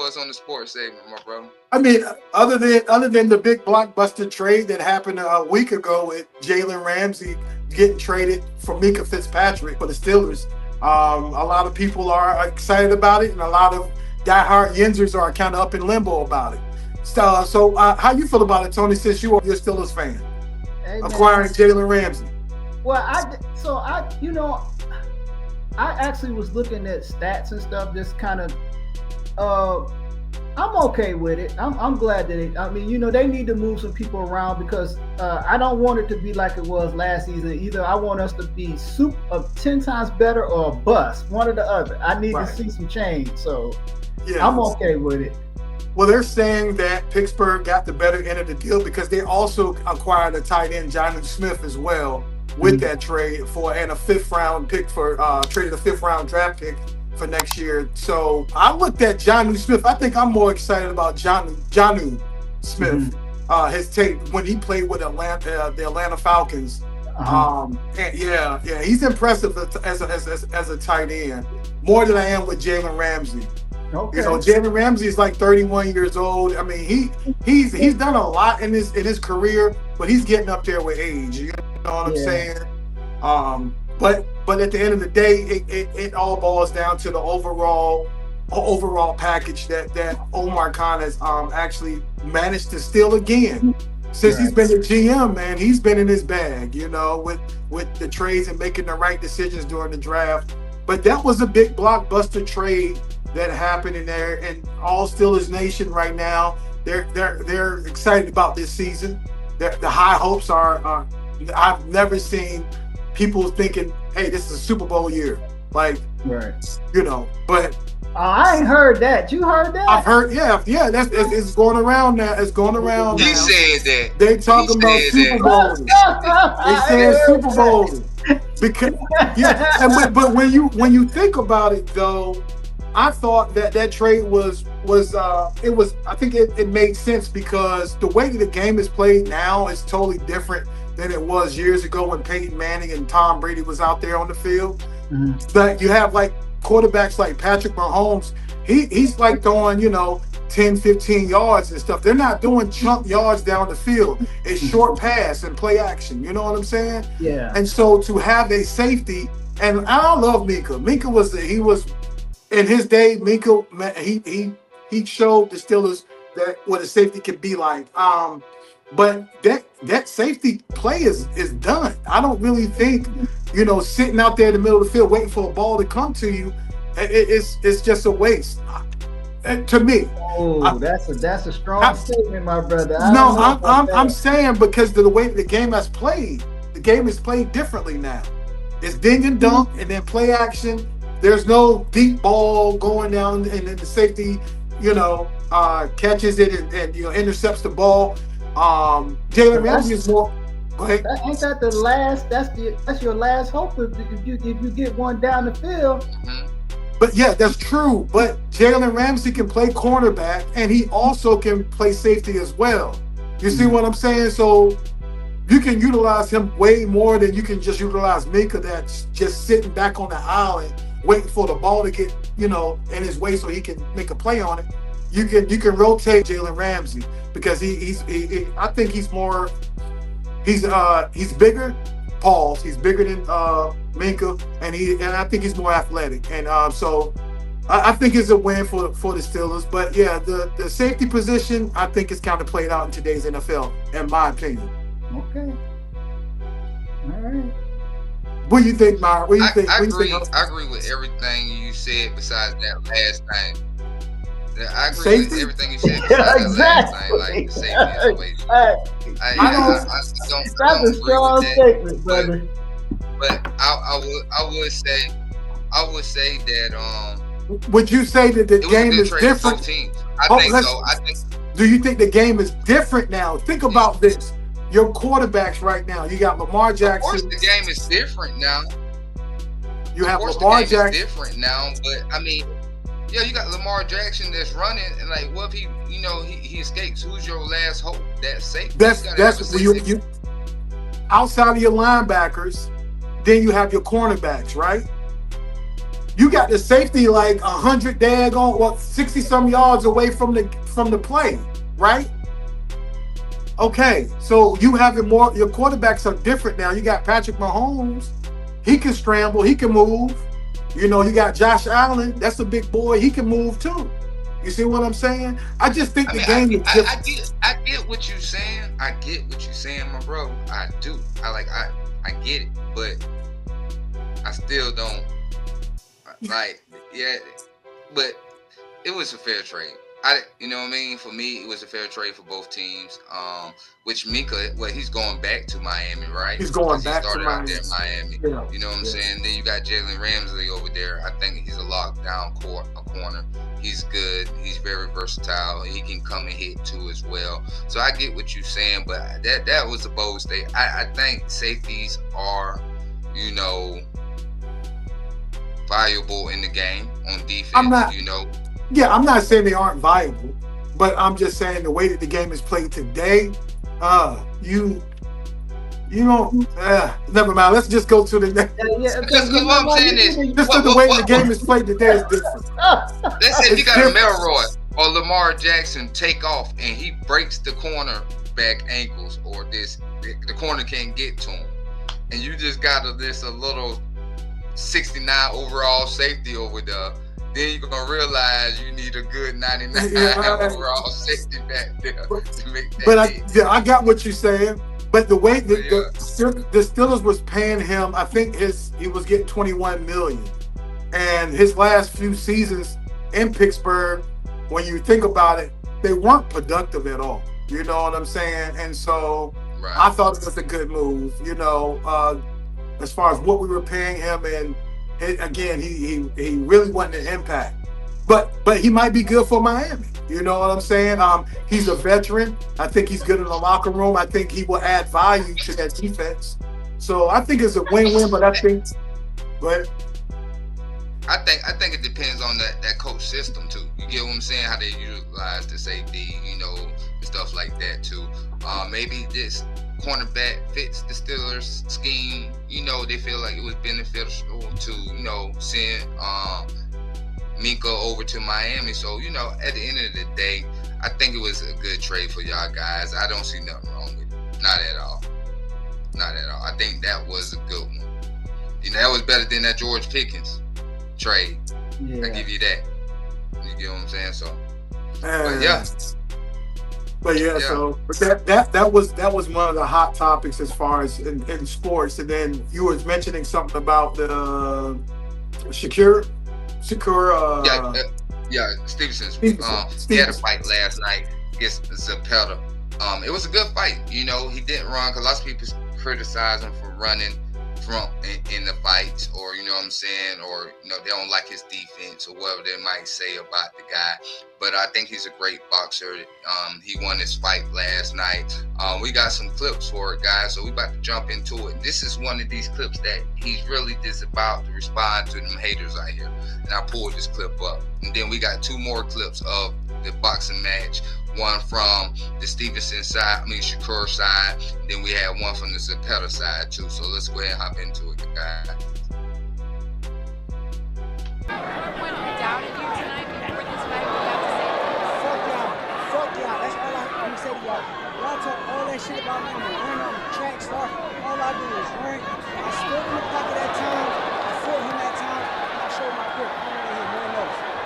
us on the sports segment, my brother. I mean, other than the big blockbuster trade that happened a week ago with Jalen Ramsey getting traded for Minkah Fitzpatrick for the Steelers, a lot of people are excited about it, and a lot of diehard Yinzers are kind of up in limbo about it. So how you feel about it, Tony? Since you are a Steelers fan, Hey, man. acquiring Jalen Ramsey. Well, I actually was looking at stats and stuff, just kind of, I'm okay with it. I'm glad that they need to move some people around because I don't want it to be like it was last season. Either I want us to be 10 times better or a bust, one or the other. I need to see some change. So yeah, I'm okay with it. Well, they're saying that Pittsburgh got the better end of the deal because they also acquired a tight end, Jonnu Smith, as well with that trade and a 5th round pick for traded a 5th round draft pick for next year. So I looked at Jonnu Smith. I think I'm more excited about Jonnu Smith, his tape when he played with the Atlanta Falcons. And he's impressive as a tight end, more than I am with Jalen Ramsey. Okay. Jalen Ramsey is like 31 years old. I mean, he's done a lot in his career, but he's getting up there with age. You know what I'm saying? But at the end of the day, it all boils down to the overall package that Omar Khan has actually managed to steal again. Since he's been the GM, man, he's been in his bag, with the trades and making the right decisions during the draft. But that was a big blockbuster trade that happened in there, and all Steelers Nation right now, they're excited about this season. The high hopes are I've never seen people thinking, hey, this is a Super Bowl year. But I ain't heard that. You heard that? I've heard, it's going around now. It's going around now. He said that. They talking about Super Bowls. They saying Super Bowls. Because but when you think about it though, I thought that trade was I think it made sense because the way that the game is played now is totally different than it was years ago when Peyton Manning and Tom Brady was out there on the field. But you have like quarterbacks like Patrick Mahomes, he's like throwing, 10, 15 yards and stuff. They're not doing chunk yards down the field. It's short pass and play action. You know what I'm saying? Yeah. And so to have a safety, and I love Minkah. Minkah was in his day, Minkah, he showed the Steelers that what a safety can be like. But that safety play is done. I don't really think, sitting out there in the middle of the field waiting for a ball to come to you, it's just a waste. To me. Oh, that's a strong statement, my brother. I'm saying because of the way the game has played. The game is played differently now. It's ding and dunk and then play action. There's no deep ball going down and then the safety, catches it and intercepts the ball. Jalen Ramsey is more. Go ahead. Ain't that the last? That's your last hope if you get one down the field. But yeah, that's true. But Jalen Ramsey can play cornerback and he also can play safety as well. You see what I'm saying? So you can utilize him way more than you can just utilize Minkah that's just sitting back on the island waiting for the ball to get, in his way so he can make a play on it. You can rotate Jalen Ramsey because I think he's more he's bigger. Pause. He's bigger than Minkah, and I think he's more athletic. And so I think it's a win for the Steelers. But yeah, the safety position I think is kind of played out in today's NFL, in my opinion. Okay. All right. What do you think, Myra? What do you think? I agree with everything you said besides that last thing. I agree safety? with everything you said besides that last thing. Like the safety situation. I don't That's a strong statement, brother. But I would say that would you say that the game is different? I think. Do you think the game is different now? Think about this. Your quarterbacks right now. You got Lamar Jackson. Of course, the game is different now. You have Lamar Jackson. Is different now, but I mean, yeah, you got Lamar Jackson that's running, and like, what if he escapes? Who's your last hope? That's safe. That's you outside of your linebackers. Then you have your cornerbacks, right? You got the safety like 100 daggone, 60 some yards away from the play, right? Okay, so you having more. Your quarterbacks are different now. You got Patrick Mahomes. He can scramble. He can move. You got Josh Allen. That's a big boy. He can move too. You see what I'm saying? I just think the game is different. I get what you're saying. I get what you're saying, my bro. I do. I get it, but I still don't like. Yeah, but it was a fair trade. You know what I mean? For me, it was a fair trade for both teams. Which Minkah, he's going back to Miami, right? He's going back to Miami. Out there in Miami. Yeah. You know what I'm saying? Then you got Jalen Ramsey over there. I think he's a lockdown corner. He's good. He's very versatile. He can come and hit too as well. So I get what you're saying, but that was a bold state. I think safeties are, valuable in the game on defense. I'm not saying they aren't viable, but I'm just saying the way that the game is played today, never mind. Let's just go to the next. Because what I'm saying is, the way the game is played today is different. Let's say you got a Melroy or Lamar Jackson take off and he breaks the cornerback ankles, or the corner can't get to him, and you just got a little 69 overall safety over there. Then you're gonna realize you need a good 99 overall safety back there to make that. But I got what you're saying. But the way the Steelers was paying him, I think he was getting $21 million, and his last few seasons in Pittsburgh, when you think about it, they weren't productive at all. You know what I'm saying? And so I thought it was a good move. As far as what we were paying him, and again, he really wasn't an impact. But he might be good for Miami. You know what I'm saying? He's a veteran. I think he's good in the locker room. I think he will add value to that defense. So I think it's a win-win. But I think, go ahead. I think it depends on that coach system too. You get what I'm saying? How they utilize the safety, and stuff like that too. Maybe this cornerback fits the Steelers scheme. They feel like it was beneficial to send Minkah over to Miami. So, at the end of the day, I think it was a good trade for y'all guys. I don't see nothing wrong with it. Not at all. Not at all. I think that was a good one. That was better than that George Pickens trade. Yeah. I give you that. You get what I'm saying? So, so that was one of the hot topics as far as in sports. And then you was mentioning something about the Sharkur. Stevenson. He had a fight last night against Zapata. It was a good fight. He didn't run because lots of people criticize him for running in the fights, or or they don't like his defense or whatever they might say about the guy. But I think he's a great boxer. He won his fight last night. We got some clips for it, guys, so we about to jump into it. This is one of these clips that he's really just about to respond to them haters out here. And I pulled this clip up. And then we got two more clips of the boxing match. One from the Stevenson side, Sharkur side. Then we had one from the Zapata side too. So let's go ahead and hop into it, guys. When you doubted you tonight before this fight, what you have to say? Fuck y'all. That's all I'm say to y'all. Y'all talk all that shit about me. I'm a runner, I'm a track star. All I do is run. I stood in the pocket that time. I fought him that time. And I showed my grip. I don't want to hear nothing else.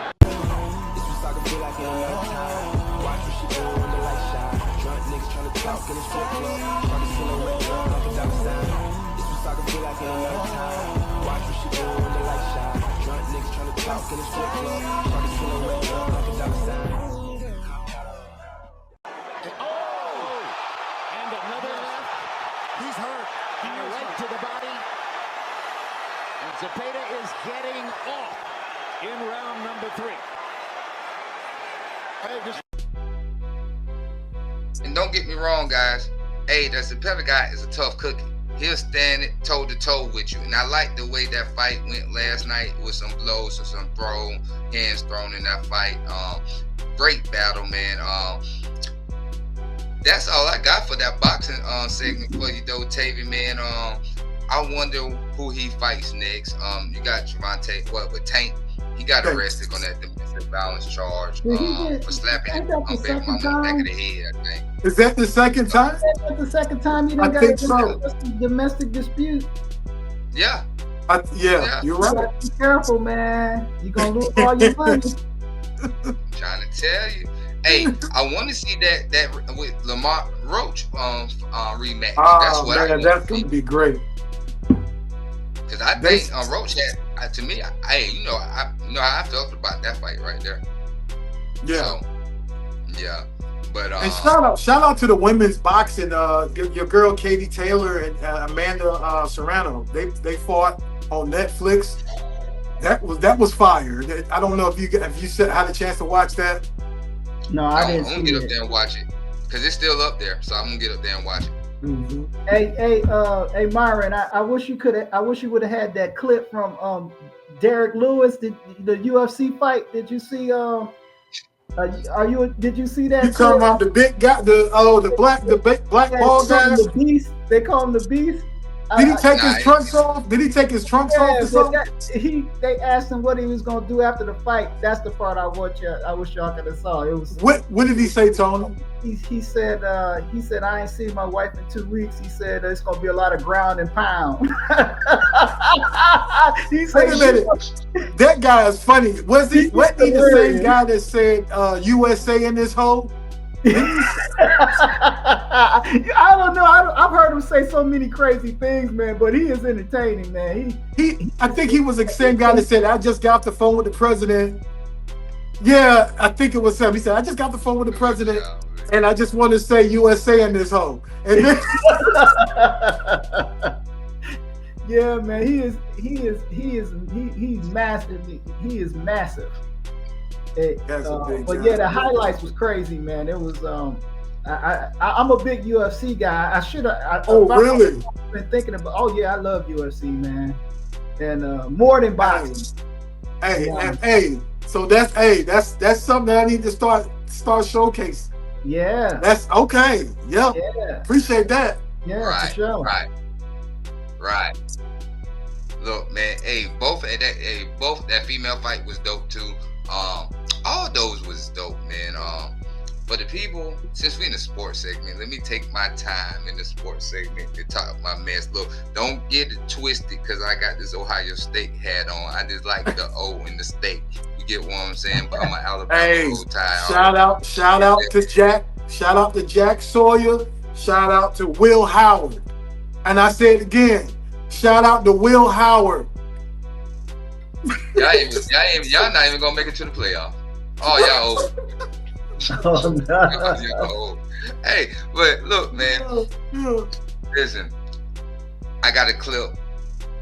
This was like a feel like another time. Watch what she do when the light shine. Drunk niggas trying to talk in the strip club. Shawty silhouette like a dollar sign. This was like a feel like another time. Watch what she do when the light shine. Drunk niggas trying to talk in the strip club. Shawty silhouette like a dollar sign. And another left. He's hurt. And a right to the body. And Zapata is getting off in round number 3. And don't get me wrong, guys. Hey, that Zapata guy is a tough cookie. He'll stand it toe to toe with you. And I like the way that fight went last night with some blows and some hands thrown in that fight. Great battle, man. That's all I got for that boxing segment for you, though, Tavy, man. I wonder who who he fights next. You got Javante, with Tank. He got arrested on that domestic violence charge for slapping him on baby mama on the back of the head, I think. Is that the second time? That's the second time you done got a domestic dispute. Yeah. You're right. You gotta be careful, man. You're gonna lose all your money. I'm trying to tell you. Hey, I want to see that with Lamar Roach rematch. That's gonna be great. Because I think Roach had, to me, you know how I felt about that fight right there. Yeah. So, yeah. But and shout out to the women's boxing. Your girl Katie Taylor and Amanda Serrano. They fought on Netflix. That was fire. I don't know if you had a chance to watch that. No, I didn't. I'm gonna get up there and watch it because it's still up there. So I'm gonna get up there and watch it. Mm-hmm. Hey, Myron. I wish you would have had that clip from Derek Lewis, the UFC fight. Did you see? Did you see that? You talking about the big guy, the black ball guy? The Beast. They call him the Beast. Did he take his trunks off? Did he take his trunks off or something? They asked him what he was gonna do after the fight. That's the part I wish y'all could have saw. It was what did he say, Tony? He said I ain't seen my wife in 2 weeks. He said it's gonna be a lot of ground and pound. He said, wait a minute, that guy is funny. Wasn't he the same guy that said USA in this hole? I don't know. I've heard him say so many crazy things, man. But he is entertaining, man. I think he was the same guy that said, "I just got off the phone with the president." Yeah, I think it was him. He said, "I just got off the phone with the president, and I just want to say USA in this hole." And then yeah, man. He's massive. He is massive. But yeah, the highlights was crazy, man. It was I'm a big UFC guy. I should have. Really? Been thinking about. Oh yeah, I love UFC, man, and more than boxing. Hey, so that's something that I need to start showcasing. Yeah. That's okay. Yep. Yeah. Appreciate that. Yeah. Right. For sure. Right. Look, man. Both that female fight was dope too. All those was dope, man. For the people, since we in the sports segment, let me take my time in the sports segment to talk my mess. Look, don't get it twisted because I got this Ohio State hat on. I just like the O in the state. You get what I'm saying? But I'm an Alabama Roll Tide. Shout out to Jack. Shout out to Jack Sawyer. Shout out to Will Howard. And I say it again. Shout out to Will Howard. Y'all not even gonna make it to the playoff. Oh, y'all old. Oh no. Y'all old. Hey, but look, man. Listen, I got a clip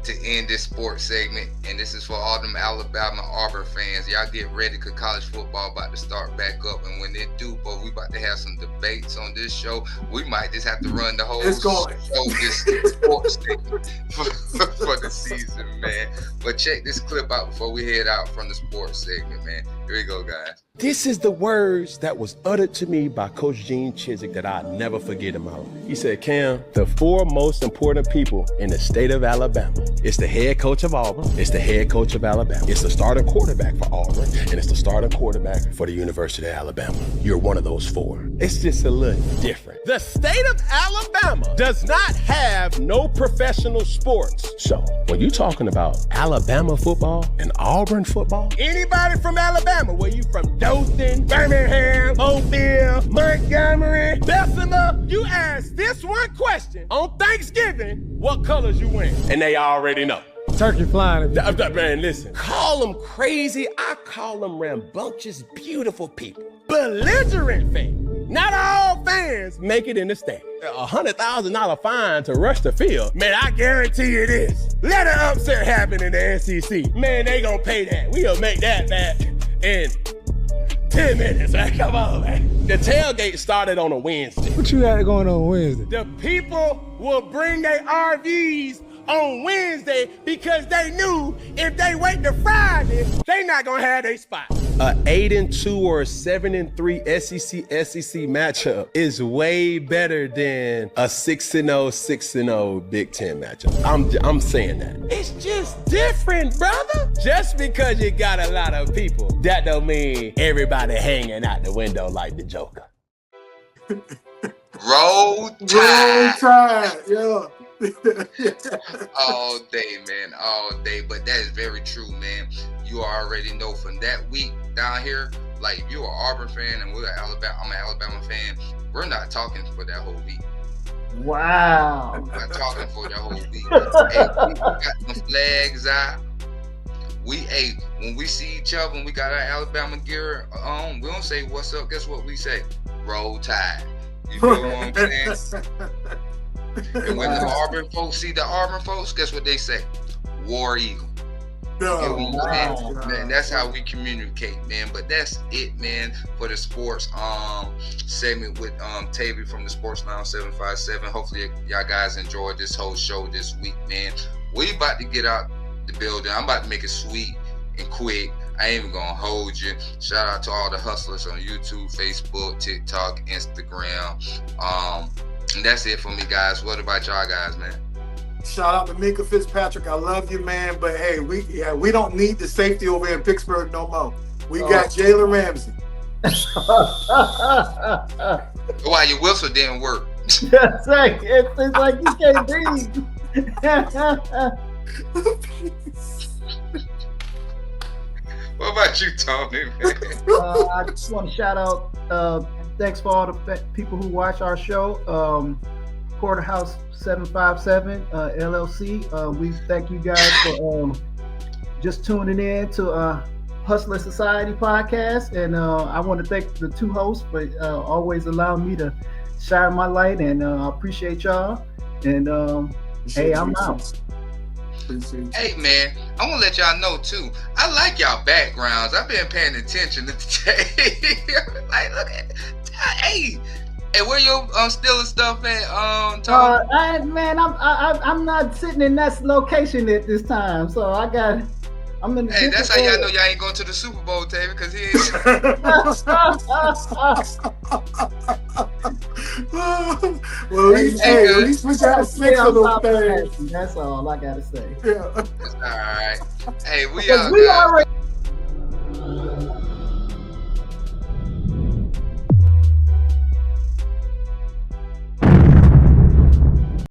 to end this sports segment, and this is for all them Alabama Auburn fans. Y'all get ready because college football about to start back up, and when they do, boy, we about to have some debates on this show. We might just have to run the whole show this sports segment for the season, man. But check this clip out before we head out from the sports segment, man. Here we go, guys. This is the words that was uttered to me by Coach Gene Chizik that I'll never forget in my life. He said, Cam, the four most important people in the state of Alabama. It's the head coach of Auburn. It's the head coach of Alabama. It's the starting quarterback for Auburn. And it's the starting quarterback for the University of Alabama. You're one of those four. It's just a little different. The state of Alabama does not have no professional sports. So when you're talking about Alabama football and Auburn football, anybody from Alabama, where you from Dothan, Birmingham, Mobile, Montgomery, Bessemer, you ask this one question on Thanksgiving, what colors you wearing? And they already know. Turkey flying. Man, listen. Call them crazy. I call them rambunctious, beautiful people. Belligerent fans. Not all fans make it in the state. $100,000 fine to rush the field. Man, I guarantee you this. Let an upset happen in the SEC. Man, they gonna pay that. We'll make that back in 10 minutes, man. Come on, man. The tailgate started on a Wednesday. What you got going on Wednesday? The people will bring their RVs on Wednesday because they knew if they wait to Friday, they not gonna have their spot. A 8-2 or a 7-3 SEC matchup is way better than a 6-0, 6-0 Big Ten matchup. I'm saying that. It's just different, brother. Just because you got a lot of people, that don't mean everybody hanging out the window like the Joker. Roll Tide. Roll Tide, yeah. All day, man, all day. But that is very true, man. You already know from that week down here, like if you're an Auburn fan and I'm an Alabama fan, we're not talking for that whole week. Wow. We're not talking for that whole week. Hey, we got the flags out. When we see each other and we got our Alabama gear on, we don't say what's up. Guess what we say? Roll Tide. You know what I'm saying? And when the Auburn folks see the Auburn folks, guess what they say? War Eagle. Man, that's how we communicate, man. But that's it, man, for the sports segment with Tavy from the Sports Lounge 757. Hopefully y'all guys enjoyed this whole show this week, man. We about to get out the building. I'm about to make it sweet and quick. I ain't even gonna hold you. Shout out to all the hustlers on YouTube, Facebook, TikTok, Instagram. And that's it for me, guys. What about y'all guys, man? Shout out to Minkah Fitzpatrick. I love you, man. But hey, we don't need the safety over in Pittsburgh no more. We got Jalen Ramsey. Why your whistle didn't work? It's like you can't breathe. What about you, Tony, man? I just want to shout out, thanks for all the people who watch our show. Porterhouse 757 LLC. We thank you guys for just tuning in to Hustler Society podcast. And I want to thank the two hosts for always allowing me to shine my light. And I appreciate y'all. And hey, I'm out. Hey, man, I want to let y'all know, too. I like y'all backgrounds. I've been paying attention today. Like, look at hey, where your stealing stuff at, Tony? I'm not sitting in that location at this time, so I'm in the Hey, that's how y'all know y'all ain't going to the Super Bowl, Taylor, because he ain't. Well, at least we got 6 of those things. That's all I gotta say. Yeah. All right. Hey, we already